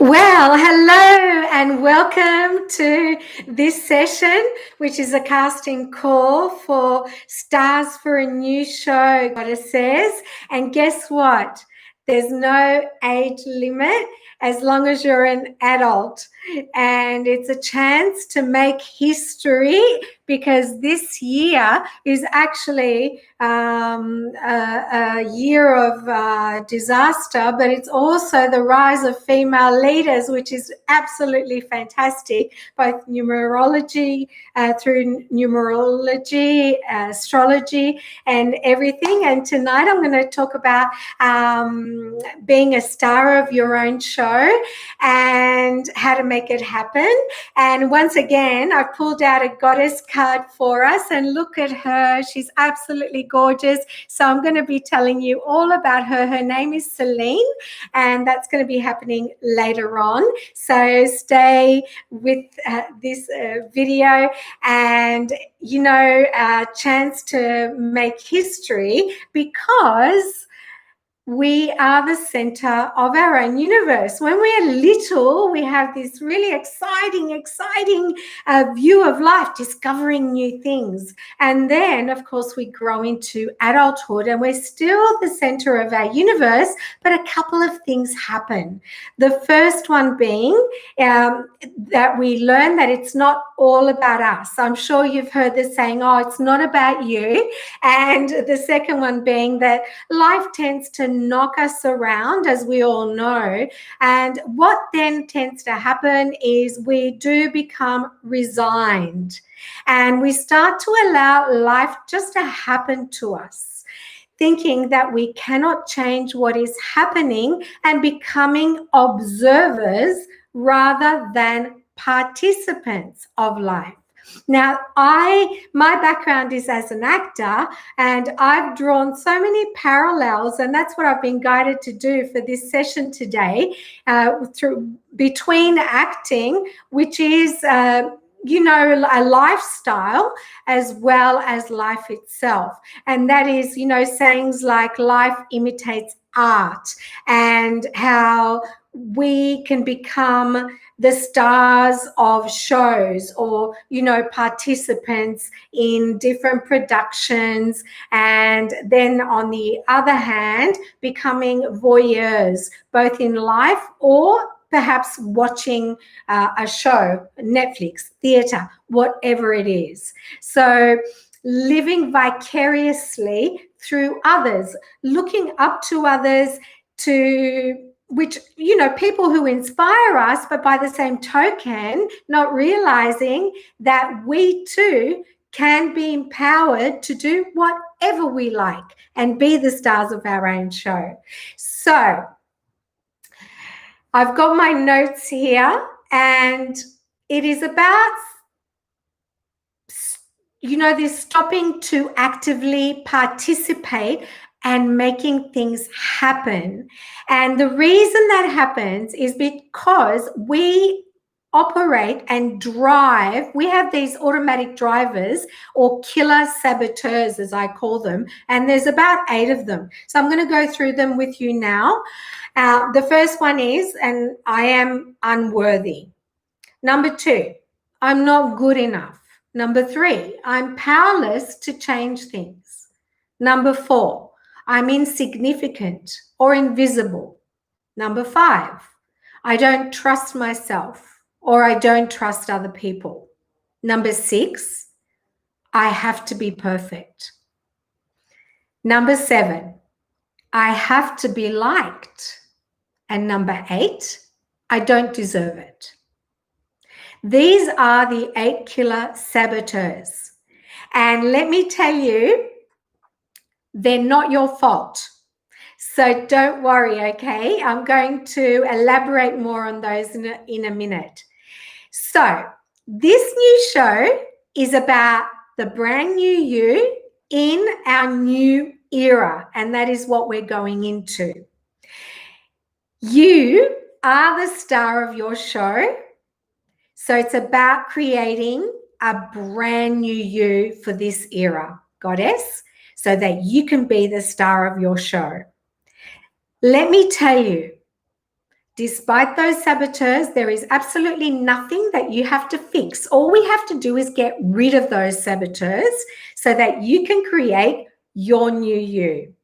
Well, hello and welcome to this session, which is a casting call for stars for a new show, Goddesses. And guess what? There's no age limit as long as you're an adult. And it's a chance to make history because this year is actually a year of disaster, but it's also the rise of female leaders, which is absolutely fantastic, both numerology, through numerology, astrology, and everything. And tonight I'm going to talk about being a star of your own show and how to make it happen. And once again, I've pulled out a goddess card for us, and look at her. She's absolutely gorgeous. So I'm going to be telling you all about her. Her name is Celine, and that's going to be happening later on. So stay with this video, and a chance to make history because we are the center of our own universe. When we are little, we have this really exciting view of life, discovering new things. And then, of course, we grow into adulthood and we're still the center of our universe, but a couple of things happen. The first one being that we learn that it's not all about us. I'm sure you've heard the saying, oh, it's not about you. And the second one being that life tends to knock us around, as we all know. And what then tends to happen is we do become resigned and we start to allow life just to happen to us, thinking that we cannot change what is happening and becoming observers rather than participants of life. Now, my background is as an actor, and I've drawn so many parallels, and that's what I've been guided to do for this session today, between acting, which is a lifestyle, as well as life itself. And that is, sayings like life imitates art, and how we can become the stars of shows or, participants in different productions. And then on the other hand, becoming voyeurs, both in life or perhaps watching a show, Netflix, theater, whatever it is. So living vicariously through others, looking up to others, which, people who inspire us, but by the same token, not realizing that we too can be empowered to do whatever we like and be the stars of our own show. So I've got my notes here, and it is about, this stopping to actively participate and making things happen. And the reason that happens is because we operate and drive. We have these automatic drivers, or killer saboteurs, as I call them, and there's about 8 of them. So I'm going to go through them with you now. The first one is, and I am unworthy. Number 2, I'm not good enough. Number 3, I'm powerless to change things. Number 4, I'm insignificant or invisible. Number 5, I don't trust myself or I don't trust other people. Number 6, I have to be perfect. Number 7, I have to be liked. And number 8, I don't deserve it. These are the 8 killer saboteurs. And let me tell you, they're not your fault. So don't worry, okay? I'm going to elaborate more on those in a minute. So this new show is about the brand new you in our new era, and that is what we're going into. You are the star of your show. So it's about creating a brand new you for this era, Goddess, so that you can be the star of your show. Let me tell you, despite those saboteurs, there is absolutely nothing that you have to fix. All we have to do is get rid of those saboteurs so that you can create your new you.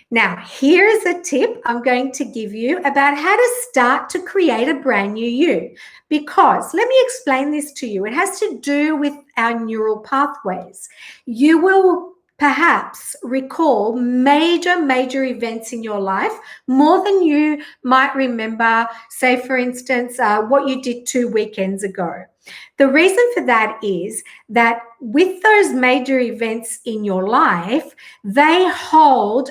Now, here is a tip I'm going to give you about how to start to create a brand new you. Because let me explain this to you. It has to do with our neural pathways. You will perhaps recall major events in your life more than you might remember, say, for instance, what you did 2 weekends ago. The reason for that is that with those major events in your life, they hold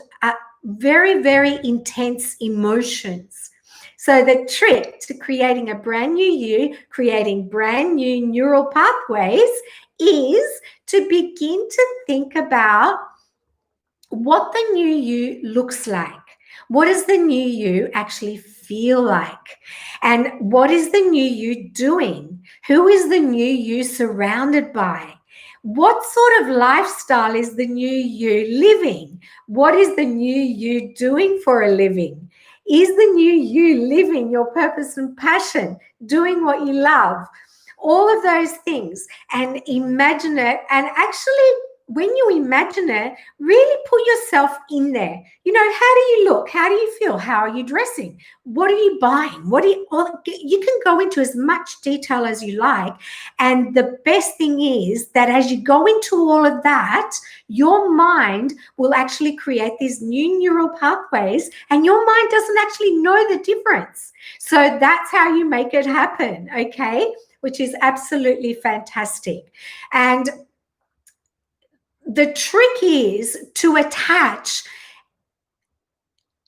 very intense emotions. So the trick to creating a brand new you, creating brand new neural pathways, is to begin to think about what the new you looks like. What does the new you actually feel like? And what is the new you doing? Who is the new you surrounded by? What sort of lifestyle is the new you living? What is the new you doing for a living? Is the new you living your purpose and passion, doing what you love? All of those things, and imagine it. And actually, when you imagine it, really put yourself in there. You know, how do you look? How do you feel? How are you dressing? What are you buying? You can go into as much detail as you like. And the best thing is that as you go into all of that, your mind will actually create these new neural pathways, and your mind doesn't actually know the difference. So that's how you make it happen, okay? Which is absolutely fantastic. And the trick is to attach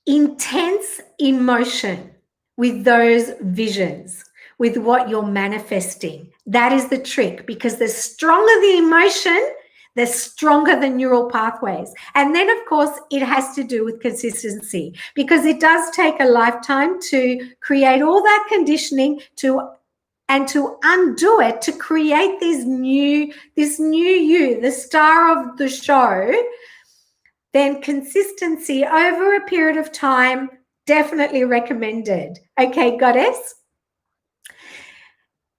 intense emotion with those visions, with what you're manifesting. That is the trick, because the stronger the emotion, the stronger the neural pathways. And then, of course, it has to do with consistency, because it does take a lifetime to create all that conditioning and to undo it, to create this new you, the star of the show. Then consistency over a period of time, definitely recommended. Okay, Goddess?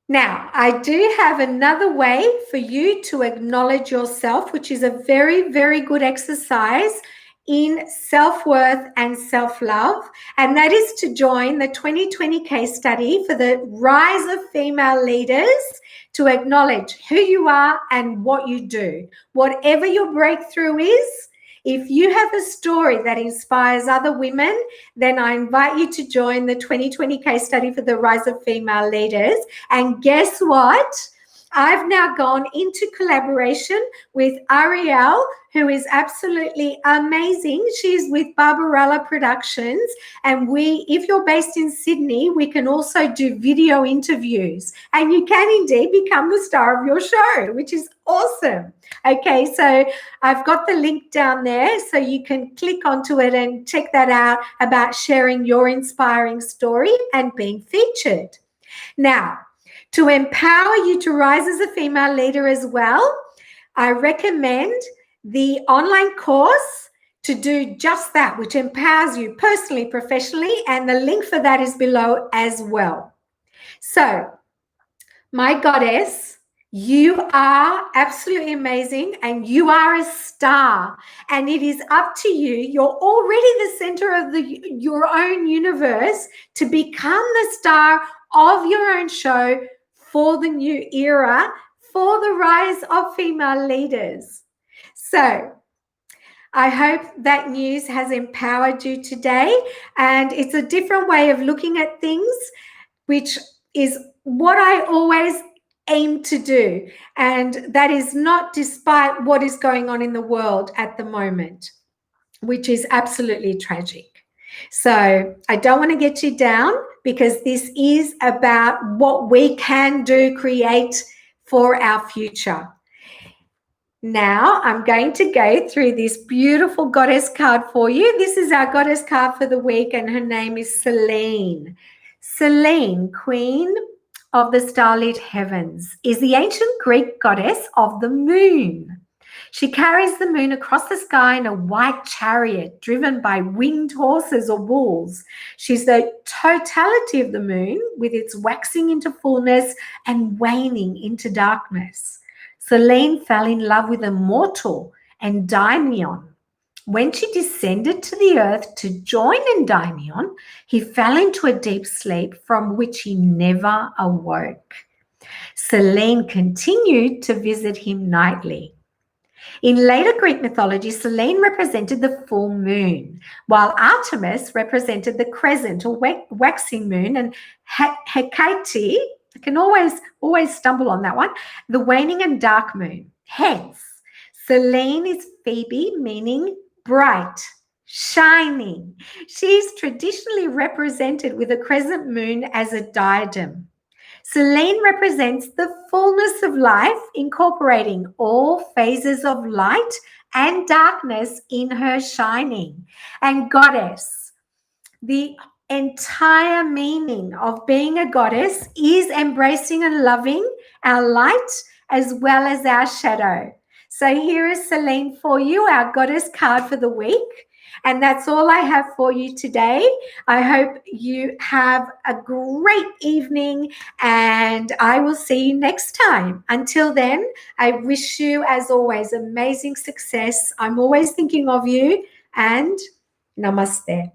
Now, I do have another way for you to acknowledge yourself, which is a very good exercise in self-worth and self-love, and that is to join the 2020 case study for the rise of female leaders, to acknowledge who you are and what you do. Whatever your breakthrough is, if you have a story that inspires other women, then I invite you to join the 2020 case study for the rise of female leaders. And guess what? I've now gone into collaboration with Ariel, who is absolutely amazing. She's with Barbarella Productions. And if you're based in Sydney, we can also do video interviews. And you can indeed become the star of your show, which is awesome. Okay, so I've got the link down there, so you can click onto it and check that out about sharing your inspiring story and being featured. Now, to empower you to rise as a female leader as well, I recommend the online course to do just that, which empowers you personally, professionally, and the link for that is below as well. So, my goddess, you are absolutely amazing, and you are a star, and it is up to you. You're already the center of your own universe to become the star of your own show for the new era, for the rise of female leaders. So I hope that news has empowered you today, and it's a different way of looking at things, which is what I always aim to do. And that is not despite what is going on in the world at the moment, which is absolutely tragic. So I don't want to get you down, because this is about what we can do, create for our future. Now I'm going to go through this beautiful goddess card for you. This is our goddess card for the week, and her name is Selene. Selene, Queen of the Starlit Heavens, is the ancient Greek goddess of the moon. She carries the moon across the sky in a white chariot driven by winged horses or bulls. She's the totality of the moon with its waxing into fullness and waning into darkness. Selene fell in love with a mortal, Endymion. When she descended to the earth to join Endymion, he fell into a deep sleep from which he never awoke. Selene continued to visit him nightly. In later Greek mythology, Selene represented the full moon, while Artemis represented the crescent or waxing moon, and Hecate, I can always stumble on that one, the waning and dark moon. Hence, Selene is Phoebe, meaning bright, shining. She's traditionally represented with a crescent moon as a diadem. Selene represents the fullness of life, incorporating all phases of light and darkness in her shining. And goddess, the entire meaning of being a goddess is embracing and loving our light as well as our shadow. So here is Selene for you, our goddess card for the week. And that's all I have for you today. I hope you have a great evening and I will see you next time. Until then, I wish you, as always, amazing success. I'm always thinking of you, and namaste.